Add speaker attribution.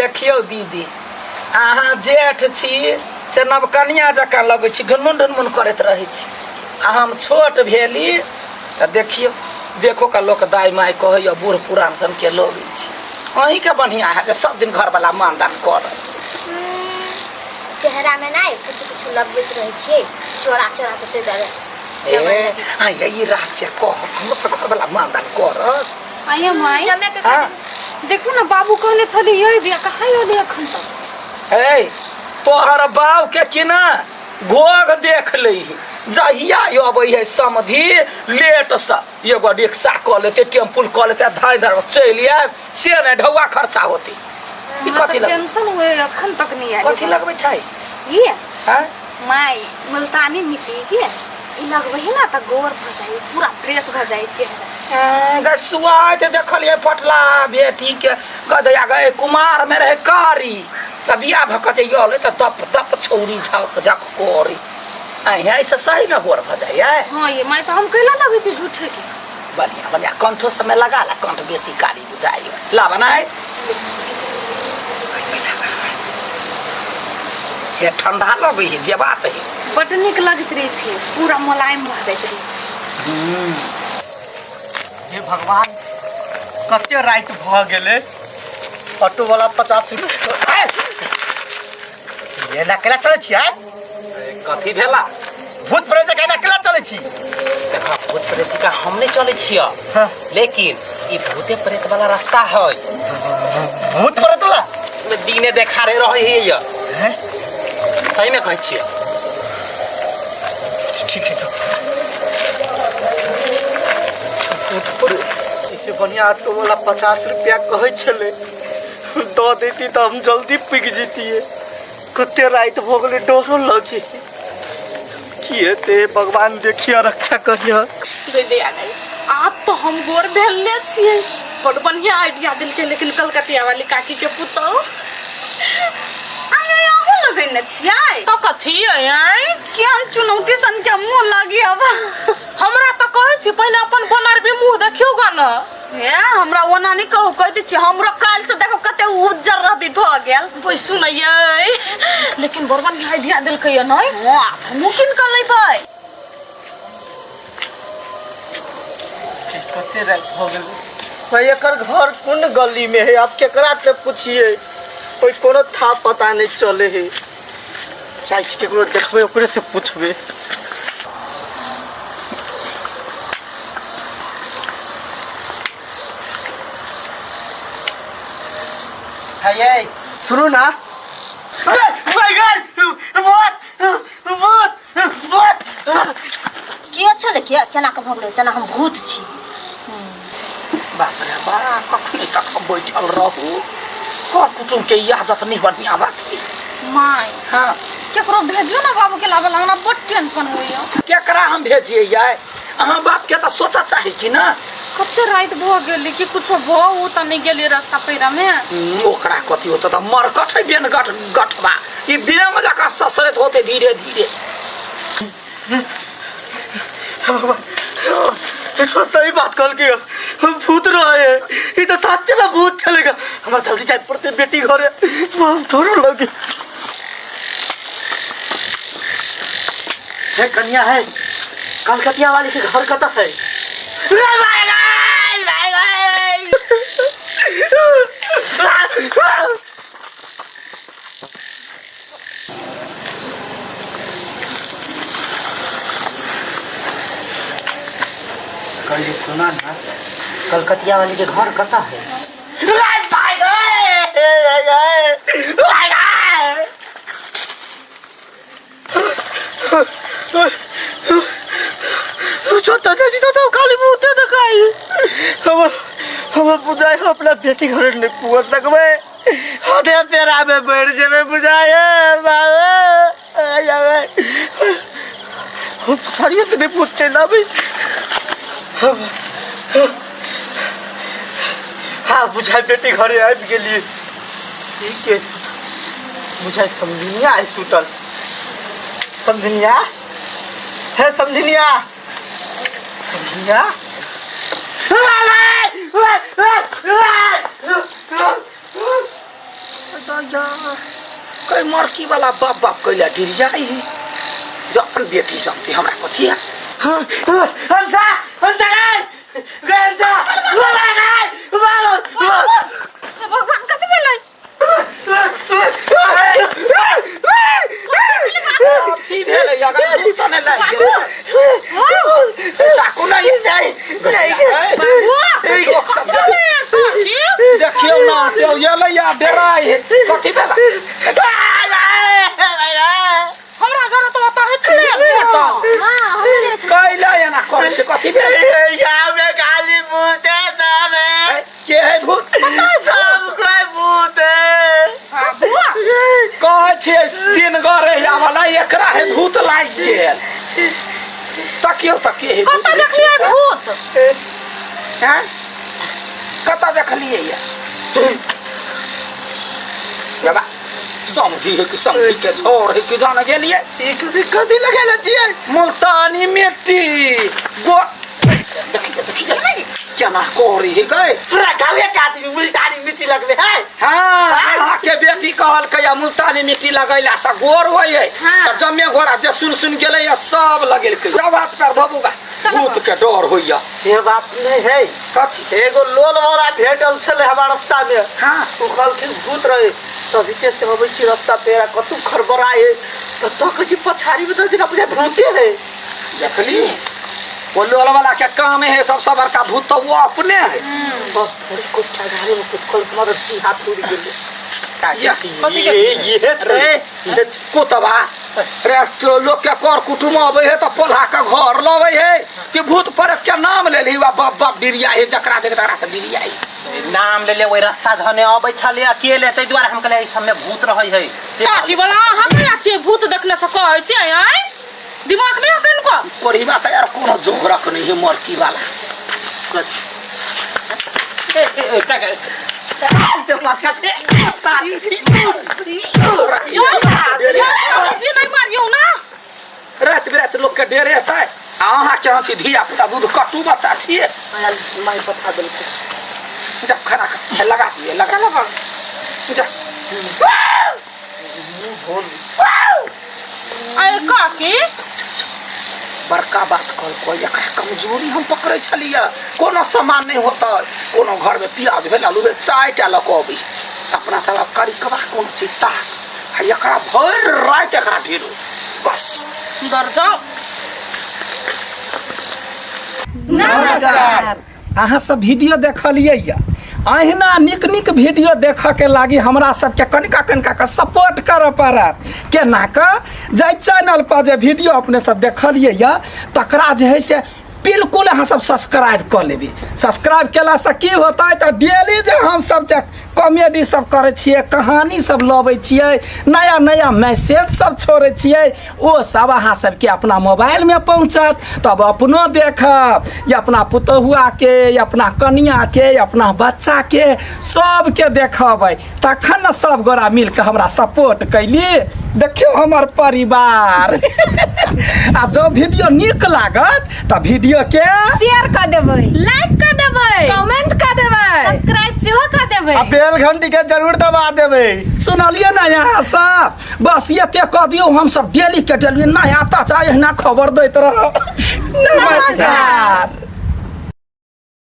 Speaker 1: देखियो दीदी अहाँ जेठ छी से नवकनिया जकाँ लगै छी, ढुनमुन ढुनमुन करैत रहै छी। आ हम छोट भेली तऽ देखियो देखो का लोक दाई माई कहैया बूढ़ पुरान सन के लगै छी। अहीं के बढ़िया है जे सब दिन घर वाला मानदान कर
Speaker 2: चेहरा में ना कुछ कुछ लगबैत रहै छी, चोरा चोरा के दे
Speaker 1: ए आ यही रात से कह हम तो घर वाला मानदान कर।
Speaker 3: आया माई देखो ना बाबू कहले छली यही बिया कहाँ होले अखन तक।
Speaker 1: ए तोहर बाव के किना गोग देख लई जहिया अबै है समधि लेट सा एगो रिक्शा क लेते टेम्पू क लेते धाय धर चल आए से नहीं ढौआ खर्चा होती।
Speaker 3: कथी टेंशन हुए अखन तक नहीं आए।
Speaker 1: कथी लगबै छै
Speaker 3: ये
Speaker 1: हां
Speaker 3: माई मुल्तानी मिट्टी के ई लगबै है ना त गोर भ जाई पूरा फ्रेश भ जाई चेहरा।
Speaker 1: गसुआ जे देखलिए पटला बेटी के गदया गए कुमार में रहे कारी त बिया भकते गेले त तप तप छौरी झाक झक कोरी आई ऐसे सही ना गोर भ जाई है।
Speaker 3: हां ये माई तो हम कहला लगी थी झूठे के
Speaker 1: बढ़िया बढ़िया कंठो समय लगा ला कंठ बेसी कारी बुझाई ला बनाए ये ठंडा लगे है जे बात है
Speaker 3: बट निक लगत रही फेस पूरा मुलायम भ जाइत रही।
Speaker 4: हे भगवान कते रात भ गेले ऑटो वाला 50 रुपया ये नकला चले छी।
Speaker 1: कथी भेला
Speaker 4: भूत प्रेत के नकला चले छी।
Speaker 1: देखा भूत प्रेत का हम नहीं चले छिया लेकिन ई भूते प्रेत वाला रास्ता है।
Speaker 4: भूत प्रेत वाला
Speaker 1: दीने देखा रहे है
Speaker 4: हैं
Speaker 1: सही में कहै छियै।
Speaker 4: ठीक है इससे बढ़िया ऑटो वाला 50 रुपया कहे छले दो देती तो हम जल्दी पिक जीतिए। कते रात भ गेले डरो लगे किए भगवान देखिए रक्षा करिए।
Speaker 3: दीदी आ गई आप तो हम गोर भेलले छिए बड़ बढ़िया आइडिया दिल के लेकिन कलकतिया वाली काकी के पुतो आय आहो लगै न छिए तो कथी आय केहन चुनौती सन के मुंह लागी अब हमरा त कहै छी पहिले अपन बनर भी मुंह देखियो ग न। हे हमरा ओना नहीं कहू कह दै छी हमरो काल से देखो कते उज्जर रहबी भ गेल ओइ सुनैयै लेकिन बरबन के आइडिया दिल के न हां मुकिन क लेबै।
Speaker 4: कते रात भ गेले भाई एकर घर कौन गली में है आप केकरा से पूछिए कोई कोनो था पता नहीं चले है चाहे केकरो देखबे ओकरे से पूछबे।
Speaker 1: है
Speaker 4: सुनो ना
Speaker 2: के छले के केना के भगले तना हम भूत छी।
Speaker 1: बाप रे बा कखनी तक हम बैठल रहू कर कुटुम के आदत नहीं बढ़िया बात है।
Speaker 3: माई
Speaker 1: हां
Speaker 3: केकरो भेजियो ना बाबू के लाबे हमरा बड़ टेंशन होइया।
Speaker 1: केकरा हम भेजिए यार अहाँ बाप के त सोचा चाहे कि ना
Speaker 3: कते रात भ गेली कि कुछो भ उ त नहीं गेली रास्ता पैरा में
Speaker 1: ओकरा कथी होत त मरकट है बेन गठ गठबा ई बेंग जका ससरत होते धीरे धीरे।
Speaker 4: छोटा ही बात कल के हम भूत रहे ये तो सच में भूत चलेगा हमारा जल्दी जाए पड़ते बेटी घरे थोड़ा लगे है कन्या है कलकतिया वाली के घर कता है। कल सुना ना कलकतिया वाली के घर कता है। छोटा चाची तो खाली मुंह दिखाई हम बुझाए अपना बेटी घर नहीं पुआ सकबे आधे पेरा में बैठ जेबे बुझाए हम छड़िए से नहीं पूछते ना भाई। हाँ बुझाए बेटी घरे आ गेली ठीक है बुझाए समझनिया आई सुतल समझनिया है समझनिया समझनिया
Speaker 1: दया कोई मरकी वाला बाप बाप कैला डिरियाई जो अपन बेटी जानती हमरा कथी है
Speaker 4: हाँ हंसा हंसा गए
Speaker 3: भगवान कथी भेलै
Speaker 1: कथी भेलै अगर भूत ने लाग गेल ताकू नहीं जाई देखियो ना तो ये लैया डराई कथी भेला हमरा जरा तो बता है चले बेटा कैला या ना करे से कथी भेल
Speaker 4: गाँव में खाली भूत है सब है
Speaker 1: के है भूत
Speaker 4: सब कोई भूत है
Speaker 1: कहै छे दिन गरे या वाला एकरा है भूत लाग गेल तकियो तकिए है
Speaker 3: कत देखलियै भूत
Speaker 1: हैं कत देखलिए या बाबा समझी है कि समझी के छोड़ है कि जान गेलिए
Speaker 4: कथी लगे लतिए
Speaker 1: मुल्तानी मिट्टी गो देखिए क्या ना कोरी है गए
Speaker 4: पूरा गाँव एक आदमी मुल्तानी मिट्टी लगवे है
Speaker 1: हाँ के बेटी कहल के या मुल्तानी मिट्टी लगैला सा गोर होय है त जम्मे गोरा जे सुन गेले या सब लगेल के जब हाथ पैर धोबुगा भूत के डर होइया
Speaker 4: ये बात नहीं है
Speaker 1: कथी
Speaker 4: एगो लोल वाला भेटल छले हमार रास्ता में
Speaker 1: हाँ
Speaker 4: उ कहलखिन भूत रहे तभी के से अबै छी रास्ता पे कतु खरबराए तो कथी पछाड़ी में तो जगह बुझा भूते है
Speaker 1: देखली वो लोल वाला के काम है सबसे बड़का भूत तो वो अपने है
Speaker 4: बस थोड़ी कुछ घारे में कुछ कल मदद जी हाथ उड़ गेले ये
Speaker 1: रे कुतबा रे तो लोग के कर कुटुम अबै है तो पोल्हा के घर लबै है कि भूत परत के नाम ले ली बाप बाप डिरिया है जकरा देख तकरा से डिरिया है
Speaker 5: नाम ले ले ओइ रास्ता धने अबै छले अकेले तै दुआरे हम कहले ई सब में भूत रहै है से
Speaker 3: काकी वाला हमरा छियै भूत देखने से कहै छियै आइ दिमाग में हकन को
Speaker 1: कोरी बात यार कोनो जोगरक नहीं है मरकी वाला
Speaker 3: यो जी नहीं मारियो ना
Speaker 1: रात बिरात लोग के डेरे है अहाँ के हम छी धिया पुता दूध कटू बच्चा छिए
Speaker 4: माई बता देल
Speaker 1: जब खाना लगा दिए लगा
Speaker 3: चलो बा
Speaker 1: जा
Speaker 3: आइ काकी
Speaker 1: बड़का बात कल कोई एकरा कमजोरी हम पकड़े छलिए कोनो सामान नहीं होता कोनो घर में प्याज भेल आलू भेल चायटा लकबी अपना सब करी कबा कोनो चित्ता एकरा भर रात एकरा ढेरो बस
Speaker 3: डर जाओ
Speaker 1: नमस्कार अहाँ सब वीडियो देखलिए या अहिना निक निक वीडियो देख के लागी हमरा सबके कनिका कनिका के सपोर्ट कर पड़त केना के जे चैनल पर जे वीडियो अपने सब देखलिए या तकरा जे है से बिल्कुल अहाँ सब सब्सक्राइब कर लेबी सब्सक्राइब केला से की होता है तो डेली जे हम सब जे कॉमेडी सब करे छिए कहानी सब लबै छिए नया नया मैसेज सब छोड़े छिए ओ सब अहाँ सबके अपना मोबाइल में पहुँचत तब अपनो देखब या अपना पुतहुआ के या अपना कनिया के या अपना बच्चा के सबके देखबै तखन न सब गोरा मिल के हमरा सपोर्ट कैली देखियो हमर परिवार आ जो वीडियो निक लागत त वीडियो के
Speaker 2: शेयर कर देबै
Speaker 3: लाइक कर देबै
Speaker 2: कमेंट कर देबै सब्सक्राइब सेहो कर देबै
Speaker 4: आ बेल घंटी के जरूर दबा देबै
Speaker 1: सुनलिए ना यहाँ सब बस ये कह दियो हम सब डेली के डेली नया ताजा एहना खबर दैत रह नमस्कार।